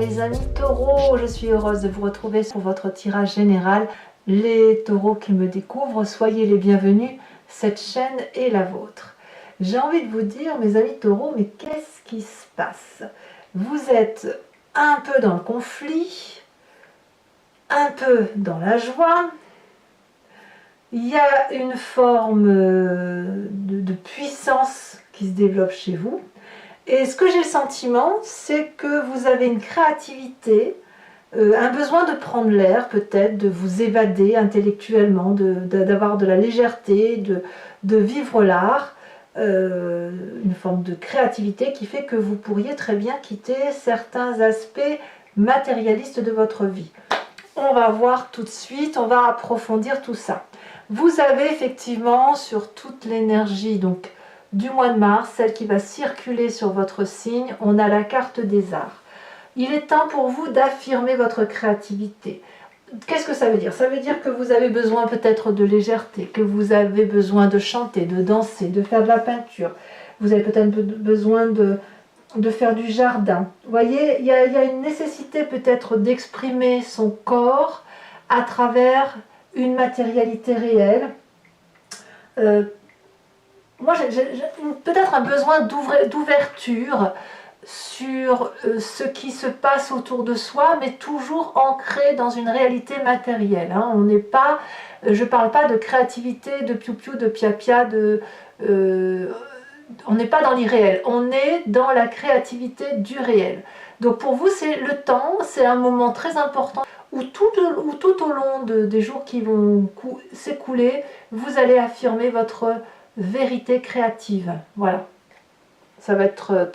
mes amis taureaux, je suis heureuse de vous retrouver pour votre tirage général. Les taureaux qui me découvrent, soyez les bienvenus, cette chaîne est la vôtre. J'ai envie de vous dire, mes amis taureaux, mais qu'est-ce qui se passe? Vous êtes un peu dans le conflit, un peu dans la joie. Il y a une forme de puissance qui se développe chez vous. Et ce que j'ai le sentiment, c'est que vous avez une créativité, un besoin de prendre l'air peut-être, de vous évader intellectuellement, d'avoir de la légèreté, de vivre l'art, une forme de créativité qui fait que vous pourriez très bien quitter certains aspects matérialistes de votre vie. On va voir tout de suite, on va approfondir tout ça. Vous avez effectivement sur toute l'énergie donc du mois de mars, celle qui va circuler sur votre signe, on a la carte des arts. Il est temps pour vous d'affirmer votre créativité. Qu'est-ce que ça veut dire? Ça veut dire que vous avez besoin peut-être de légèreté, que vous avez besoin de chanter, de danser, de faire de la peinture. Vous avez peut-être besoin de faire du jardin. Vous voyez, il y a une nécessité peut-être d'exprimer son corps à travers une matérialité réelle. Moi, j'ai peut-être un besoin d'ouverture sur ce qui se passe autour de soi, mais toujours ancré dans une réalité matérielle. Hein. On n'est pas, je ne parle pas de créativité, de piou-piou, de pia-pia, on n'est pas dans l'irréel, on est dans la créativité du réel. Donc pour vous, c'est le temps, c'est un moment très important où tout au long des jours qui vont s'écouler, vous allez affirmer votre vérité créative. Voilà. Ça va être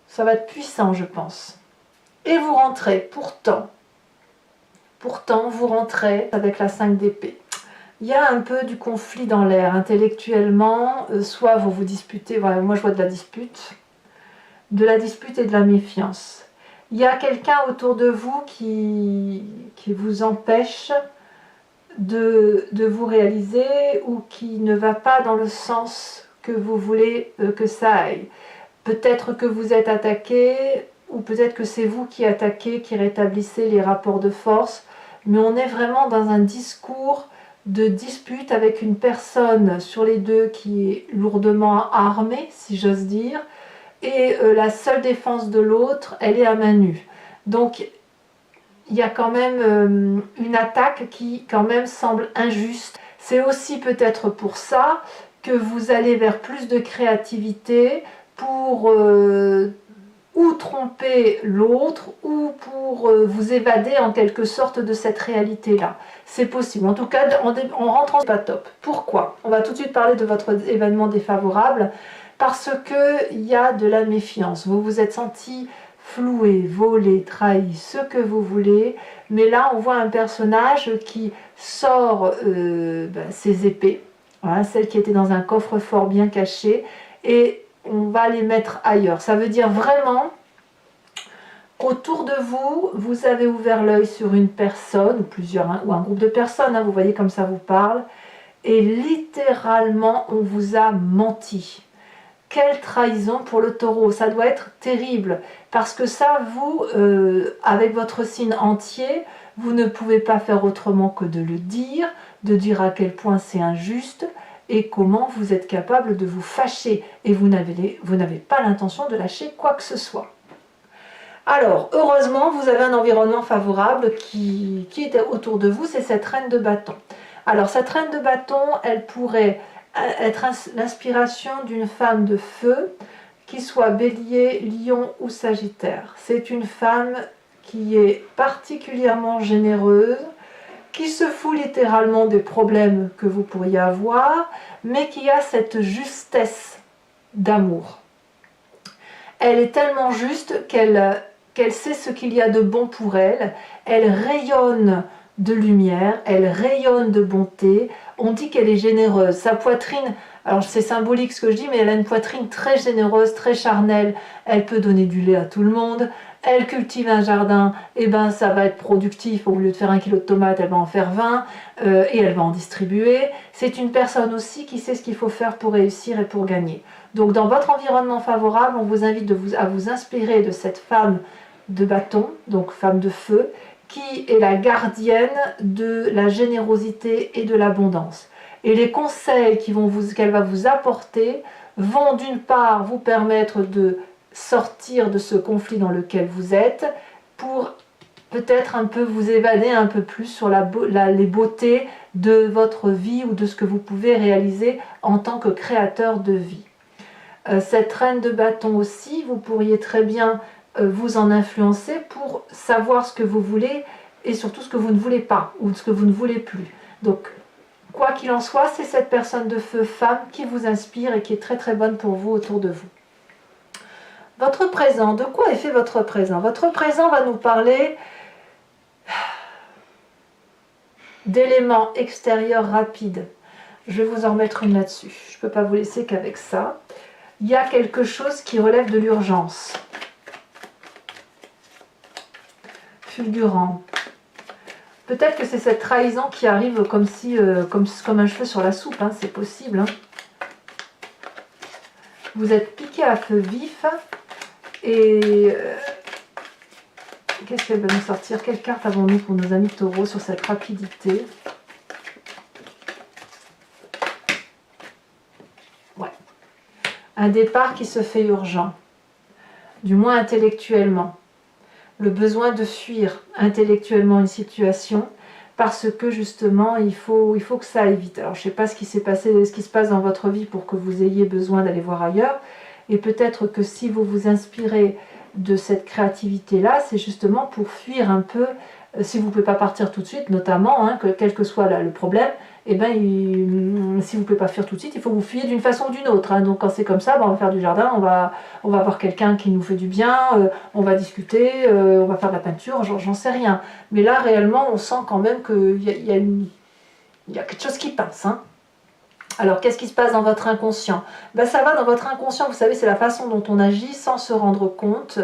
ça va être puissant, je pense. Et vous rentrez, pourtant, vous rentrez avec la 5 d'épée. Il y a un peu du conflit dans l'air, intellectuellement, soit vous vous disputez, voilà, moi je vois de la dispute et de la méfiance. Il y a quelqu'un autour de vous qui vous empêche de vous réaliser ou qui ne va pas dans le sens que vous voulez que ça aille. Peut-être que vous êtes attaqué ou peut-être que c'est vous qui attaquez, qui rétablissez les rapports de force, mais on est vraiment dans un discours de dispute avec une personne sur les deux qui est lourdement armée, si j'ose dire, et la seule défense de l'autre, elle est à main nue. Donc il y a quand même une attaque qui quand même semble injuste. C'est aussi peut-être pour ça que vous allez vers plus de créativité pour ou tromper l'autre ou pour vous évader en quelque sorte de cette réalité-là. C'est possible. En tout cas, en rentrant, c'est pas top. Pourquoi? On va tout de suite parler de votre événement défavorable parce qu'il y a de la méfiance. Vous vous êtes senti floué, volé, trahi, ce que vous voulez, mais là on voit un personnage qui sort ses épées, voilà, celles qui étaient dans un coffre-fort bien caché, et on va les mettre ailleurs. Ça veut dire vraiment qu'autour de vous, vous avez ouvert l'œil sur une personne, ou plusieurs, hein, ou un groupe de personnes, hein, vous voyez comme ça vous parle, et littéralement on vous a menti. Quelle trahison pour le taureau, ça doit être terrible, parce que ça, vous, avec votre signe entier, vous ne pouvez pas faire autrement que de le dire, de dire à quel point c'est injuste, et comment vous êtes capable de vous fâcher, et vous n'avez pas l'intention de lâcher quoi que ce soit. Alors, heureusement, vous avez un environnement favorable qui est autour de vous, c'est cette reine de bâton. Alors, cette reine de bâton, elle pourrait être l'inspiration d'une femme de feu, qui soit bélier, lion ou sagittaire. C'est une femme qui est particulièrement généreuse, qui se fout littéralement des problèmes que vous pourriez avoir, mais qui a cette justesse d'amour. Elle est tellement juste qu'elle sait ce qu'il y a de bon pour elle, elle rayonne de lumière, elle rayonne de bonté, on dit qu'elle est généreuse, sa poitrine, alors c'est symbolique ce que je dis, mais elle a une poitrine très généreuse, très charnelle, elle peut donner du lait à tout le monde, elle cultive un jardin, et ben ça va être productif, au lieu de faire 1 kilo de tomates, elle va en faire 20, et elle va en distribuer. C'est une personne aussi qui sait ce qu'il faut faire pour réussir et pour gagner. Donc dans votre environnement favorable, on vous invite à vous inspirer de cette femme de bâton, donc femme de feu, qui est la gardienne de la générosité et de l'abondance. Et les conseils qu'elle va vous apporter vont d'une part vous permettre de sortir de ce conflit dans lequel vous êtes, pour peut-être un peu vous évader un peu plus sur les beautés de votre vie ou de ce que vous pouvez réaliser en tant que créateur de vie. Cette reine de bâton aussi, vous pourriez très bien vous en influencer pour savoir ce que vous voulez et surtout ce que vous ne voulez pas ou ce que vous ne voulez plus. Donc, quoi qu'il en soit, c'est cette personne de feu femme qui vous inspire et qui est très très bonne pour vous autour de vous. Votre présent, de quoi est fait votre présent? Votre présent va nous parler d'éléments extérieurs rapides. Je vais vous en remettre une là-dessus. Je ne peux pas vous laisser qu'avec ça. Il y a quelque chose qui relève de l'urgence. Fulgurant. Peut-être que c'est cette trahison qui arrive comme un cheveu sur la soupe, hein, c'est possible. Hein. Vous êtes piqué à feu vif et qu'est-ce qu'elle va nous sortir? Quelle carte avons-nous pour nos amis taureaux sur cette rapidité? Ouais. Un départ qui se fait urgent, du moins intellectuellement. Le besoin de fuir intellectuellement une situation parce que justement il faut que ça aille vite. Alors je ne sais pas ce qui s'est passé, ce qui se passe dans votre vie pour que vous ayez besoin d'aller voir ailleurs, et peut-être que si vous vous inspirez de cette créativité là, c'est justement pour fuir un peu, si vous ne pouvez pas partir tout de suite notamment, hein, quel que soit le problème, et si vous ne pouvez pas fuir tout de suite, il faut vous fuir d'une façon ou d'une autre, hein. Donc quand c'est comme ça, on va faire du jardin, on va voir quelqu'un qui nous fait du bien, on va discuter, on va faire de la peinture, j'en sais rien. Mais là réellement on sent quand même qu'il y a quelque chose qui passe, hein. Alors qu'est-ce qui se passe dans votre inconscient? Ça va dans votre inconscient, vous savez, c'est la façon dont on agit sans se rendre compte,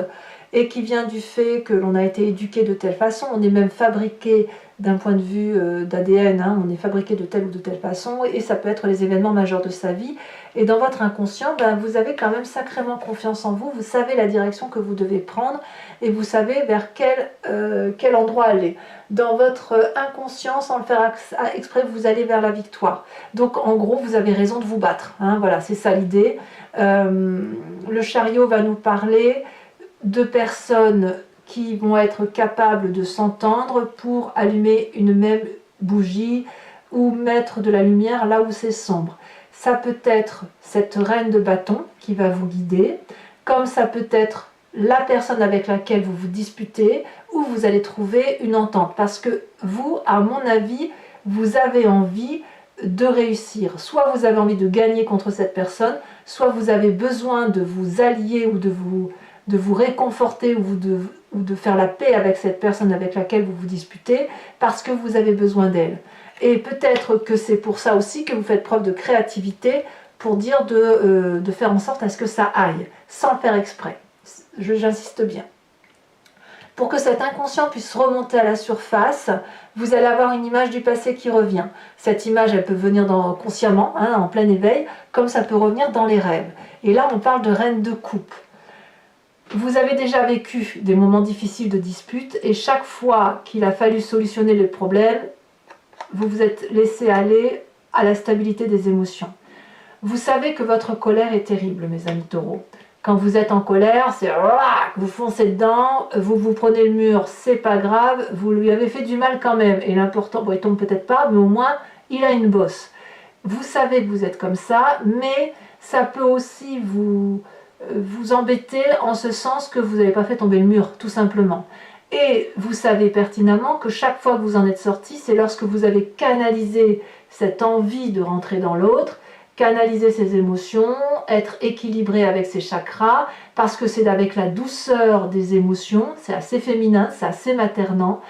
et qui vient du fait que l'on a été éduqué de telle façon, on est même fabriqué d'un point de vue d'ADN, hein, on est fabriqué de telle ou de telle façon, et ça peut être les événements majeurs de sa vie. Et dans votre inconscient, vous avez quand même sacrément confiance en vous, vous savez la direction que vous devez prendre, et vous savez vers quel endroit aller. Dans votre inconscient, sans le faire exprès, vous allez vers la victoire. Donc en gros, vous avez raison de vous battre, hein, voilà, c'est ça l'idée. Le chariot va nous parler de personnes qui vont être capables de s'entendre pour allumer une même bougie ou mettre de la lumière là où c'est sombre. Ça peut être cette reine de bâton qui va vous guider, comme ça peut être la personne avec laquelle vous vous disputez, où vous allez trouver une entente. Parce que vous, à mon avis, vous avez envie de réussir. Soit vous avez envie de gagner contre cette personne, soit vous avez besoin de vous allier ou de vous réconforter ou de faire la paix avec cette personne avec laquelle vous vous disputez, parce que vous avez besoin d'elle. Et peut-être que c'est pour ça aussi que vous faites preuve de créativité, pour dire de faire en sorte à ce que ça aille, sans le faire exprès. J'insiste bien. Pour que cet inconscient puisse remonter à la surface, vous allez avoir une image du passé qui revient. Cette image, elle peut venir consciemment, hein, en plein éveil, comme ça peut revenir dans les rêves. Et là, on parle de reine de coupe. Vous avez déjà vécu des moments difficiles de dispute, et chaque fois qu'il a fallu solutionner le problème, vous vous êtes laissé aller à la stabilité des émotions. Vous savez que votre colère est terrible, mes amis taureaux. Quand vous êtes en colère, c'est vous foncez dedans, vous prenez le mur, c'est pas grave, vous lui avez fait du mal quand même. Et l'important, bon, il tombe peut-être pas, mais au moins, il a une bosse. Vous savez que vous êtes comme ça, mais ça peut aussi vous embêter en ce sens que vous n'avez pas fait tomber le mur, tout simplement. Et vous savez pertinemment que chaque fois que vous en êtes sorti, c'est lorsque vous avez canalisé cette envie de rentrer dans l'autre, canaliser ses émotions, être équilibré avec ses chakras, parce que c'est avec la douceur des émotions, c'est assez féminin, c'est assez maternant.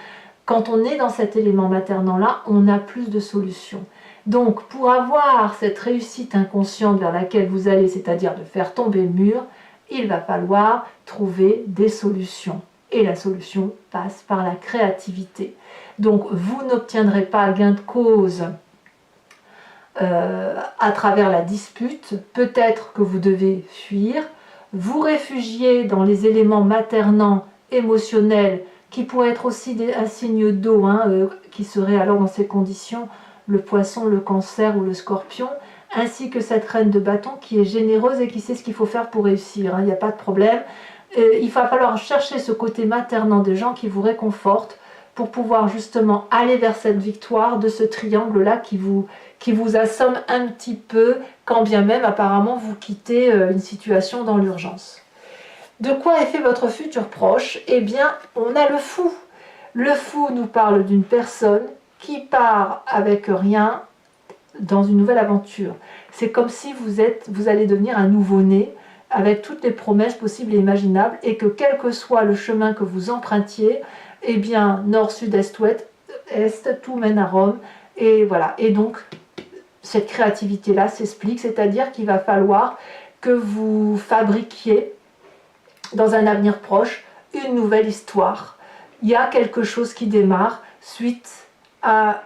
Quand on est dans cet élément maternant-là, on a plus de solutions. Donc, pour avoir cette réussite inconsciente vers laquelle vous allez, c'est-à-dire de faire tomber le mur, il va falloir trouver des solutions. Et la solution passe par la créativité. Donc, vous n'obtiendrez pas gain de cause à travers la dispute. Peut-être que vous devez fuir, vous réfugier dans les éléments maternants, émotionnels, qui pourraient être aussi un signe d'eau, qui serait alors dans ces conditions le poisson, le cancer ou le scorpion, ainsi que cette reine de bâton qui est généreuse et qui sait ce qu'il faut faire pour réussir, il n'y a pas de problème. Il va falloir chercher ce côté maternant des gens qui vous réconfortent pour pouvoir justement aller vers cette victoire de ce triangle-là qui vous assomme un petit peu, quand bien même apparemment vous quittez une situation dans l'urgence. De quoi est fait votre futur proche? Eh bien, on a le fou. Le fou nous parle d'une personne qui part avec rien dans une nouvelle aventure. C'est comme si vous allez devenir un nouveau-né avec toutes les promesses possibles et imaginables et que quel que soit le chemin que vous empruntiez, eh bien, nord, sud, est, ouest, tout mène à Rome. Et voilà. Et donc, cette créativité-là s'explique, c'est-à-dire qu'il va falloir que vous fabriquiez dans un avenir proche une nouvelle histoire. Il y a quelque chose qui démarre suite à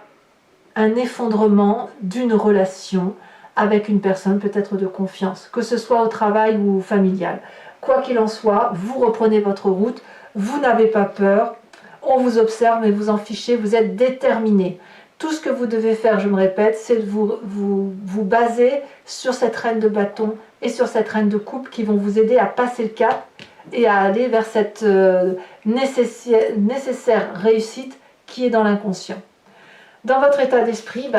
un effondrement d'une relation avec une personne peut-être de confiance, que ce soit au travail ou familial. Quoi qu'il en soit, vous reprenez votre route, vous n'avez pas peur, on vous observe mais vous en fichez, vous êtes déterminé. Tout ce que vous devez faire, je me répète, c'est de vous baser sur cette reine de bâton et sur cette reine de coupe qui vont vous aider à passer le cap et à aller vers cette nécessaire réussite qui est dans l'inconscient. Dans votre état d'esprit,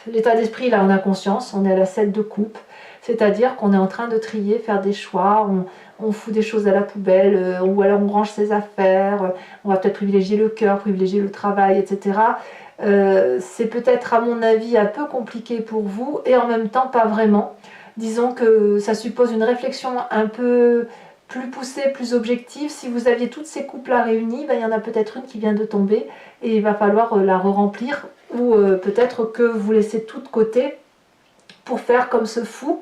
l'état d'esprit, là, on a conscience, on est à la 7 de coupe, c'est-à-dire qu'on est en train de trier, faire des choix, on fout des choses à la poubelle, ou alors on range ses affaires, on va peut-être privilégier le cœur, privilégier le travail, etc. C'est peut-être, à mon avis, un peu compliqué pour vous, et en même temps, pas vraiment. Disons que ça suppose une réflexion un peu plus poussée, plus objective. Si vous aviez toutes ces coupes-là réunies, il y en a peut-être une qui vient de tomber, et il va falloir la re-remplir, ou peut-être que vous laissez tout de côté pour faire comme ce fou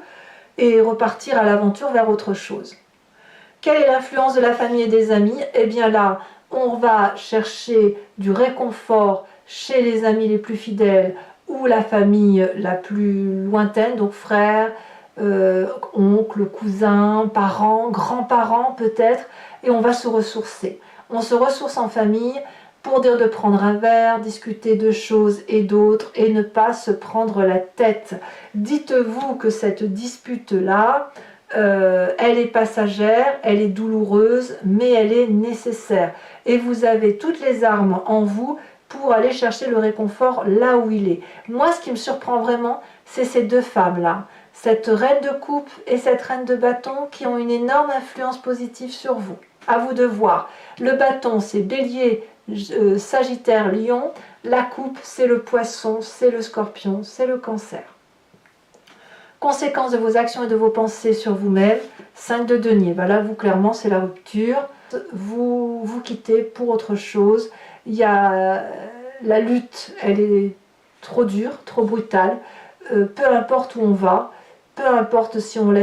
et repartir à l'aventure vers autre chose. Quelle est l'influence de la famille et des amis? Eh bien là, on va chercher du réconfort chez les amis les plus fidèles ou la famille la plus lointaine, donc frères, oncles, cousins, parents, grands-parents peut-être, et on va se ressourcer. On se ressource en famille pour dire de prendre un verre, discuter de choses et d'autres et ne pas se prendre la tête. Dites-vous que cette dispute-là, elle est passagère, elle est douloureuse, mais elle est nécessaire. Et vous avez toutes les armes en vous pour aller chercher le réconfort là où il est. Moi, ce qui me surprend vraiment, c'est ces deux femmes-là. Cette reine de coupe et cette reine de bâton qui ont une énorme influence positive sur vous. À vous de voir. Le bâton, c'est Bélier, Sagittaire, Lion. La coupe, c'est le Poisson, c'est le Scorpion, c'est le Cancer. Conséquence de vos actions et de vos pensées sur vous-même. 5 de denier. Là, vous, clairement, c'est la rupture. Vous vous quittez pour autre chose. Il y a la lutte, elle est trop dure, trop brutale. Peu importe où on va, peu importe si on y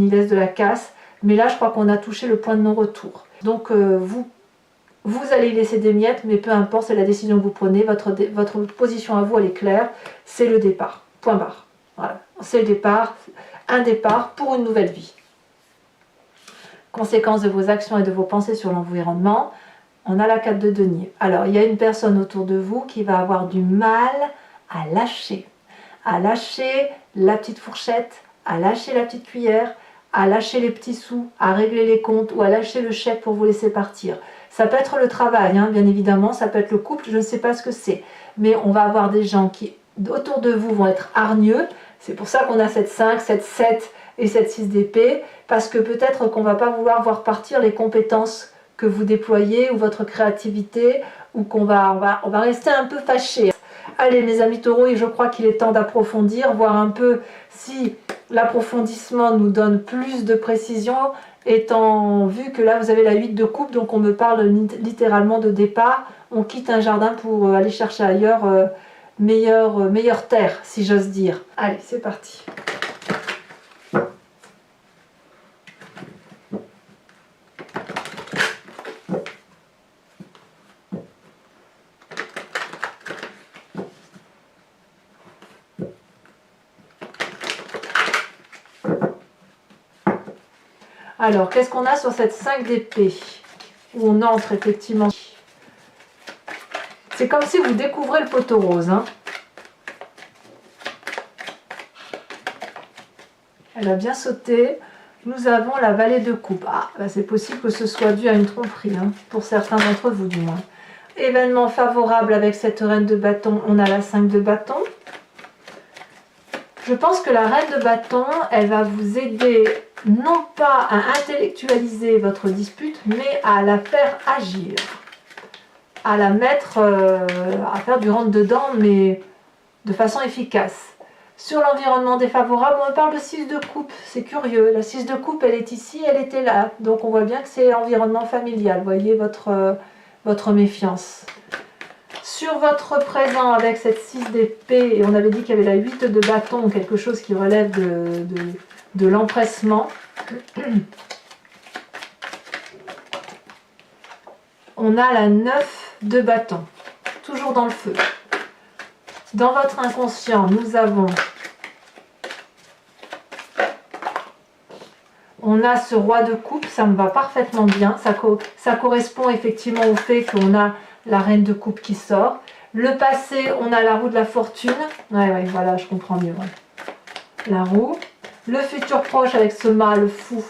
laisse de la casse, mais là je crois qu'on a touché le point de non-retour. Donc vous allez y laisser des miettes, mais peu importe, c'est la décision que vous prenez, votre position à vous elle est claire, c'est le départ, point barre. Voilà, c'est le départ, un départ pour une nouvelle vie. Conséquence de vos actions et de vos pensées sur l'environnement, on a la 4 de denier. Alors il y a une personne autour de vous qui va avoir du mal à lâcher la petite fourchette, à lâcher la petite cuillère, à lâcher les petits sous, à régler les comptes ou à lâcher le chèque pour vous laisser partir. Ça peut être le travail, bien évidemment, ça peut être le couple, je ne sais pas ce que c'est. Mais on va avoir des gens qui, autour de vous, vont être hargneux. C'est pour ça qu'on a cette 5, cette 7 et cette 6 d'épée, parce que peut-être qu'on ne va pas vouloir voir partir les compétences que vous déployez ou votre créativité, ou qu'on va rester un peu fâché. Allez mes amis taureaux, et je crois qu'il est temps d'approfondir, voir un peu si l'approfondissement nous donne plus de précision, étant vu que là vous avez la 8 de coupe, donc on me parle littéralement de départ, on quitte un jardin pour aller chercher ailleurs meilleure terre, si j'ose dire. Allez, c'est parti. Alors, qu'est-ce qu'on a sur cette 5 d'épée? Où on entre effectivement. C'est comme si vous découvrez le poteau rose. Hein. Elle a bien sauté. Nous avons la vallée de coupe. Ah, bah c'est possible que ce soit dû à une tromperie, hein, pour certains d'entre vous du moins. Événement favorable avec cette reine de bâton, on a la 5 de bâton. Je pense que la reine de bâton, elle va vous aider non pas à intellectualiser votre dispute, mais à la faire agir. À la mettre, à faire du rentre-dedans, mais de façon efficace. Sur l'environnement défavorable, on parle de 6 de coupe, c'est curieux. La 6 de coupe, elle est ici, elle était là. Donc on voit bien que c'est l'environnement familial. Voyez votre méfiance. Sur votre présent avec cette 6 d'épée, et on avait dit qu'il y avait la 8 de bâton, quelque chose qui relève de l'empressement. On a la 9 de bâton, toujours dans le feu. Dans votre inconscient, nous avons... On a ce roi de coupe, ça me va parfaitement bien. Ça correspond effectivement au fait qu'on a la reine de coupe qui sort. Le passé, on a la roue de la fortune. Ouais, voilà, je comprends mieux. Ouais. La roue. Le futur proche avec ce mâle fou.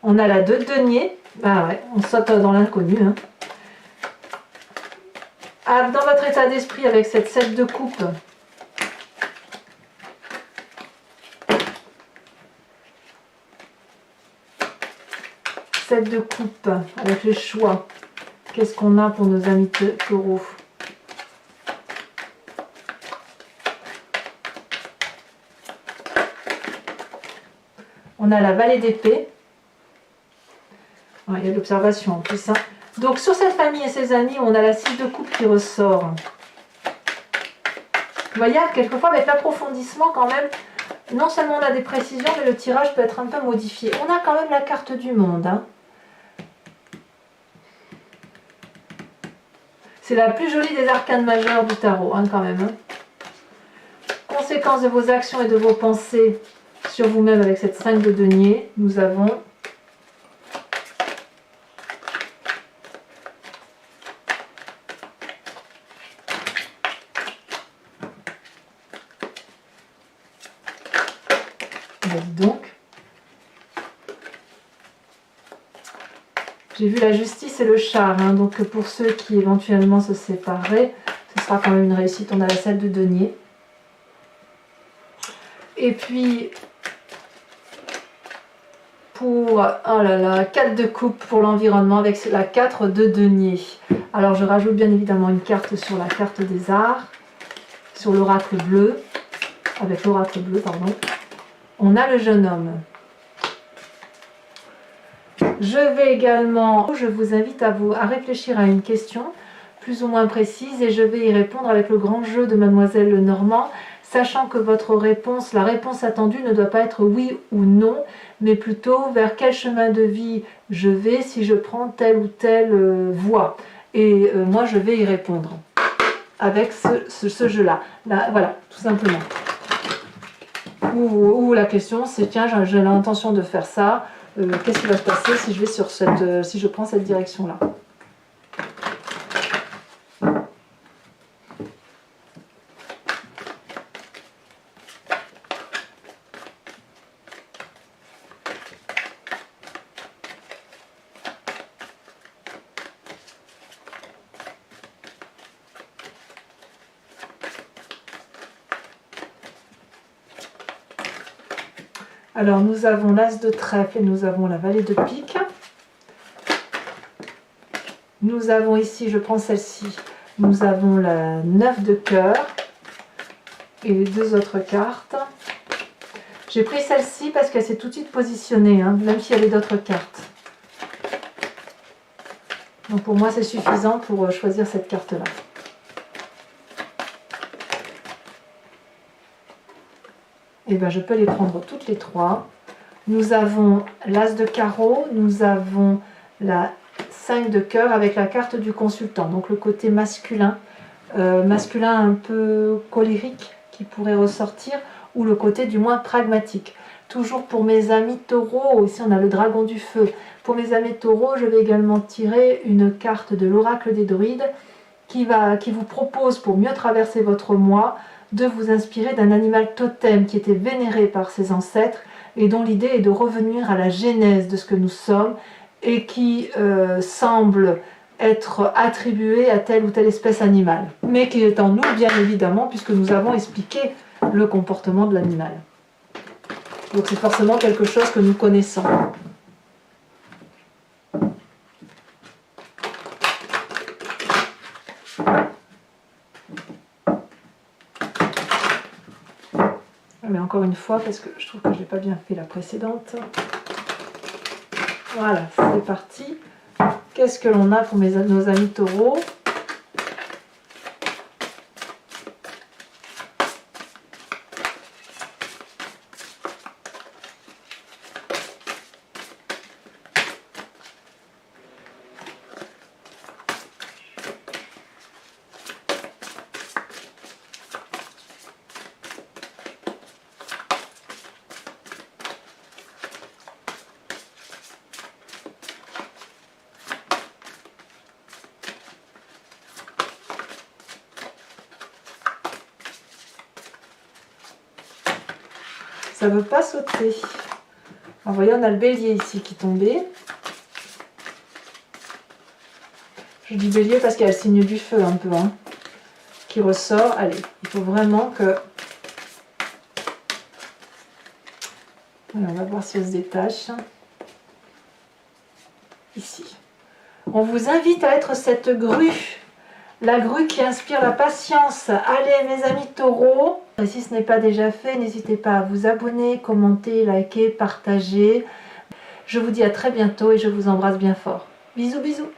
On a la 2 de denier. Ah ouais, on saute dans l'inconnu. Hein. Ah, dans votre état d'esprit avec cette 7 de coupe. De coupe avec les choix. Qu'est-ce qu'on a pour nos amis taureaux? On a la vallée d'épée. Il y a de l'observation en plus. Hein. Donc sur cette famille et ses amis, on a la 6 de coupe qui ressort. Vous voyez, quelquefois avec l'approfondissement quand même, non seulement on a des précisions, mais le tirage peut être un peu modifié. On a quand même la carte du monde. Hein. C'est la plus jolie des arcanes majeures du tarot, hein, quand même. Hein. Conséquence de vos actions et de vos pensées sur vous-même avec cette 5 de denier, nous avons donc, j'ai vu la justice et le char, hein, donc pour ceux qui éventuellement se séparaient, ce sera quand même une réussite. On a la 7 de denier. Et puis, pour, oh là là, 4 de coupe pour l'environnement avec la 4 de denier. Alors je rajoute bien évidemment une carte sur la carte des arts, sur l'oracle bleu, avec l'oracle bleu, pardon. On a le jeune homme. Je vais également, je vous invite à réfléchir à une question plus ou moins précise et je vais y répondre avec le grand jeu de Mademoiselle Lenormand, sachant que votre réponse, la réponse attendue ne doit pas être oui ou non, mais plutôt vers quel chemin de vie je vais si je prends telle ou telle voie. Et moi, je vais y répondre avec ce jeu-là. Voilà, tout simplement. Ou la question, c'est tiens, j'ai l'intention de faire ça. Qu'est-ce qui va se passer si je vais sur si je prends cette direction-là? Alors nous avons l'as de trèfle et nous avons la vallée de pique. Nous avons ici, je prends celle-ci, nous avons la 9 de cœur et les deux autres cartes. J'ai pris celle-ci parce qu'elle s'est tout de suite positionnée, hein, même s'il y avait d'autres cartes. Donc pour moi c'est suffisant pour choisir cette carte-là. Et bien je peux les prendre toutes les trois. Nous avons l'as de carreau, nous avons la 5 de cœur avec la carte du consultant, donc le côté masculin, masculin un peu colérique qui pourrait ressortir. ou le côté du moins pragmatique. Toujours pour mes amis taureaux, ici on a le dragon du feu. Pour mes amis taureaux, je vais également tirer une carte de l'oracle des druides qui vous propose, pour mieux traverser votre mois, de vous inspirer d'un animal totem qui était vénéré par ses ancêtres et dont l'idée est de revenir à la genèse de ce que nous sommes et qui semble être attribué à telle ou telle espèce animale, mais qui est en nous bien évidemment puisque nous avons expliqué le comportement de l'animal. Donc c'est forcément quelque chose que nous connaissons. Mais encore une fois, parce que je trouve que je n'ai pas bien fait la précédente. Voilà, c'est parti. Qu'est-ce que l'on a pour nos amis taureaux? Ça ne veut pas sauter. Vous voyez, on a le bélier ici qui est tombé. Je dis bélier parce qu'il y a le signe du feu un peu, hein, qui ressort. Allez, il faut vraiment que... Allez, on va voir si elle se détache. Ici. On vous invite à être cette grue. La grue qui inspire la patience. Allez mes amis taureaux. Et si ce n'est pas déjà fait, n'hésitez pas à vous abonner, commenter, liker, partager. Je vous dis à très bientôt et je vous embrasse bien fort. Bisous bisous.